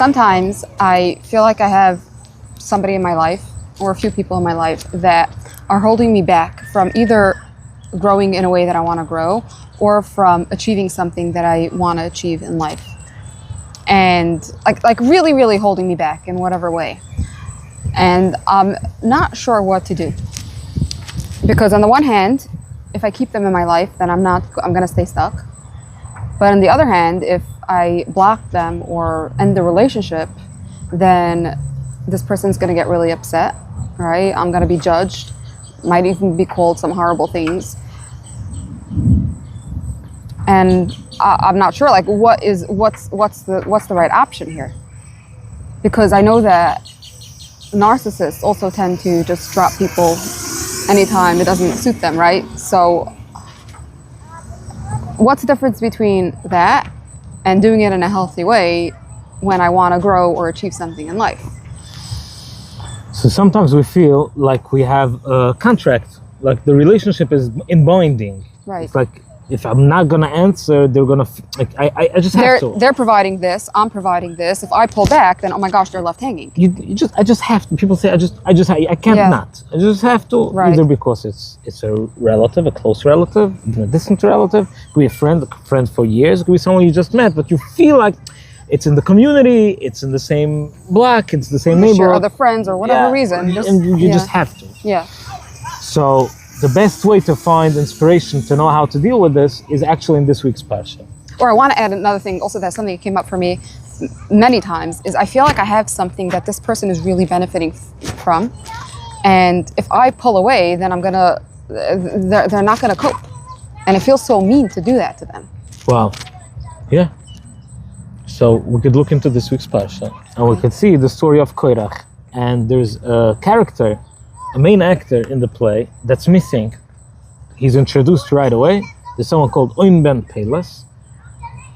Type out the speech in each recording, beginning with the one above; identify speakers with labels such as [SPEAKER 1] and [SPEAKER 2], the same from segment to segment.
[SPEAKER 1] sometimes I feel like I have somebody in my life or a few people in my life that are holding me back from either growing in a way that I want to grow or from achieving something that I want to achieve in life. And like really, really holding me back in whatever way. And I'm not sure what to do. Because on the one hand, if I keep them in my life, then I'm going to stay stuck. But on the other hand, if I block them or end the relationship, then this person's going to get really upset, right? I'm going to be judged, might even be called some horrible things. And I'm not sure, like, what's the right option here? Because I know that narcissists also tend to just drop people anytime it doesn't suit them, right? So what's the difference between that and doing it in a healthy way when I want to grow or achieve something in life?
[SPEAKER 2] So sometimes we feel like we have a contract, like the relationship is in binding.
[SPEAKER 1] Right.
[SPEAKER 2] It's like, if I'm not gonna answer, they're gonna I just have to.
[SPEAKER 1] They're providing this. I'm providing this. If I pull back, then oh my gosh, they're left hanging.
[SPEAKER 2] I just have to. People say I can't not. I just have to.
[SPEAKER 1] Right.
[SPEAKER 2] Either because it's a relative, a close relative, even a distant relative. It could be a friend for years. It could be someone you just met, but you feel like it's in the community, it's in the same block, it's the same neighborhood,
[SPEAKER 1] other friends or whatever reason.
[SPEAKER 2] And you just have to.
[SPEAKER 1] Yeah.
[SPEAKER 2] So the best way to find inspiration to know how to deal with this is actually in this week's parsha.
[SPEAKER 1] Or I want to add another thing also, that's something that came up for me many times, is I feel like I have something that this person is really benefiting from. And if I pull away, then they're not gonna cope. And it feels so mean to do that to them.
[SPEAKER 2] Wow. Yeah. So we could look into this week's parsha and we could see the story of Korach. And there's a character, a main actor in the play that's missing. He's introduced right away. There's someone called Oin Ben Pelas.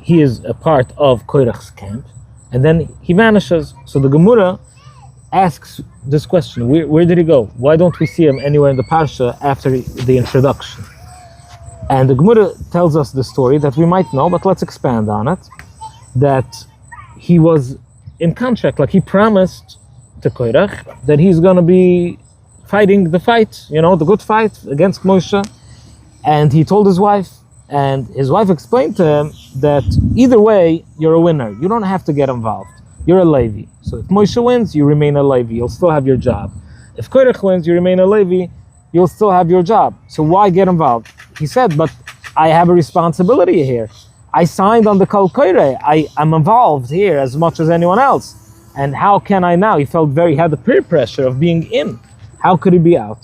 [SPEAKER 2] He is a part of Korach's camp, and then he vanishes. So the Gemara asks this question: Where did he go? Why don't we see him anywhere in the parsha after the introduction? And the Gemara tells us the story that we might know, but let's expand on it. That he was in contract, like he promised to Korach that he's going to be fighting the fight, the good fight against Moshe. And he told his wife, and his wife explained to him that either way, you're a winner. You don't have to get involved. You're a Levi. So if Moshe wins, you remain a Levi. You'll still have your job. If Korach wins, you remain a Levi. You'll still have your job. So why get involved? He said, but I have a responsibility here. I signed on the Kol Koreh. I'm involved here as much as anyone else. And how can I now? He had the peer pressure of being in. How could he be out?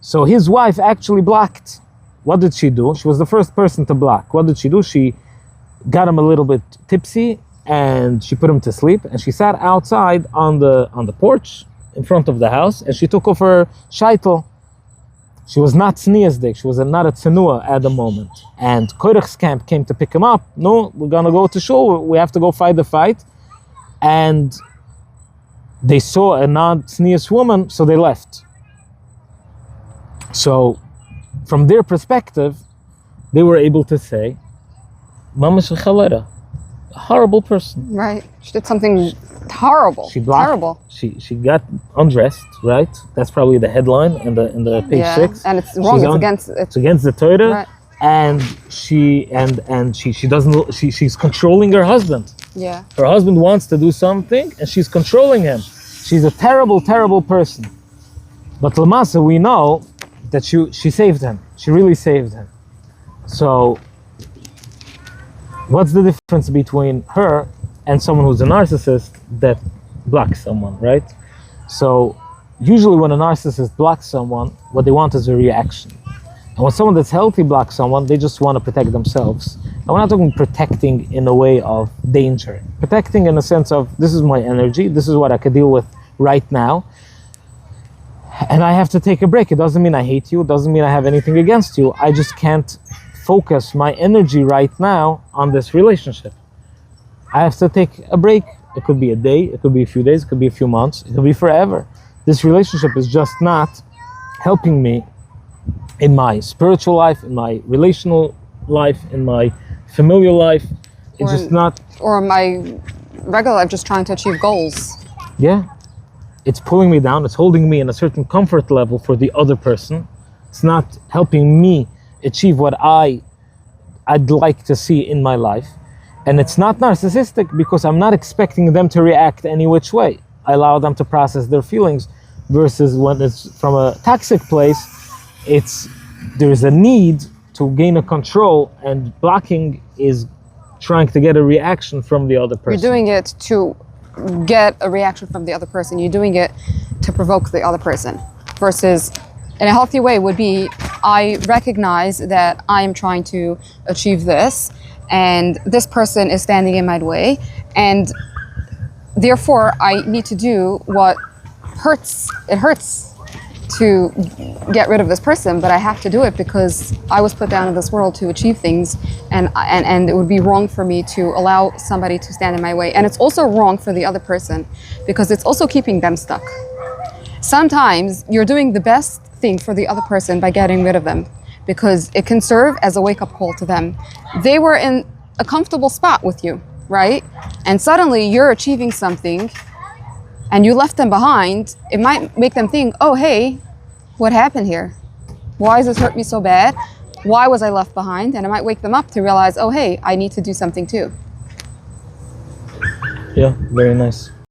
[SPEAKER 2] So his wife actually blocked. What did she do? She was the first person to block. What did she do? She got him a little bit tipsy and she put him to sleep, and she sat outside on the porch in front of the house, and she took off her shaitel. She was not tzniasdik. She was not a tzenua at the moment. And Korach's camp came to pick him up. No, we're gonna go to shul. We have to go fight the fight. And they saw a non-tznius woman, so they left. So, from their perspective, they were able to say, Mamash chalera, a horrible person.
[SPEAKER 1] Right. She did something horrible.
[SPEAKER 2] She blocked,
[SPEAKER 1] terrible.
[SPEAKER 2] She got undressed, right? That's probably the headline in the page 6.
[SPEAKER 1] And it's wrong.
[SPEAKER 2] It's against the Torah.
[SPEAKER 1] Right.
[SPEAKER 2] And she doesn't. She's controlling her husband.
[SPEAKER 1] Yeah.
[SPEAKER 2] Her husband wants to do something, and she's controlling him. She's a terrible, terrible person. But Lamasa, we know that she saved him. She really saved him. So, what's the difference between her and someone who's a narcissist that blocks someone, right? So, usually when a narcissist blocks someone, what they want is a reaction. And when someone that's healthy blocks someone, they just want to protect themselves. And we're not talking protecting in a way of danger. Protecting in a sense of, this is my energy, this is what I could deal with right now, and I have to take a break. It doesn't mean I hate you, it doesn't mean I have anything against you. I just can't focus my energy right now on this relationship. I have to take a break. It could be a day, it could be a few days, it could be a few months, it could be forever. This relationship is just not helping me in my spiritual life, in my relational life, in my familial life. It's just not.
[SPEAKER 1] Or my regular life, just trying to achieve goals.
[SPEAKER 2] Yeah. It's pulling me down. It's holding me in a certain comfort level for the other person. It's not helping me achieve what I'd like to see in my life. And it's not narcissistic because I'm not expecting them to react any which way. I allow them to process their feelings, versus when it's from a toxic place, there's a need to gain a control, and blocking is trying to get a reaction from the other person.
[SPEAKER 1] You're doing it to get a reaction from the other person. You're doing it to provoke the other person. Versus, in a healthy way, would be, I recognize that I am trying to achieve this, and this person is standing in my way, and therefore I need to do what hurts. It hurts to get rid of this person, but I have to do it because I was put down in this world to achieve things, and it would be wrong for me to allow somebody to stand in my way. And it's also wrong for the other person because it's also keeping them stuck. Sometimes you're doing the best thing for the other person by getting rid of them, because it can serve as a wake-up call to them. They were in a comfortable spot with you, right? And suddenly you're achieving something and you left them behind. It might make them think, oh, hey, what happened here? Why does this hurt me so bad? Why was I left behind? And it might wake them up to realize, oh, hey, I need to do something too.
[SPEAKER 2] Yeah, very nice.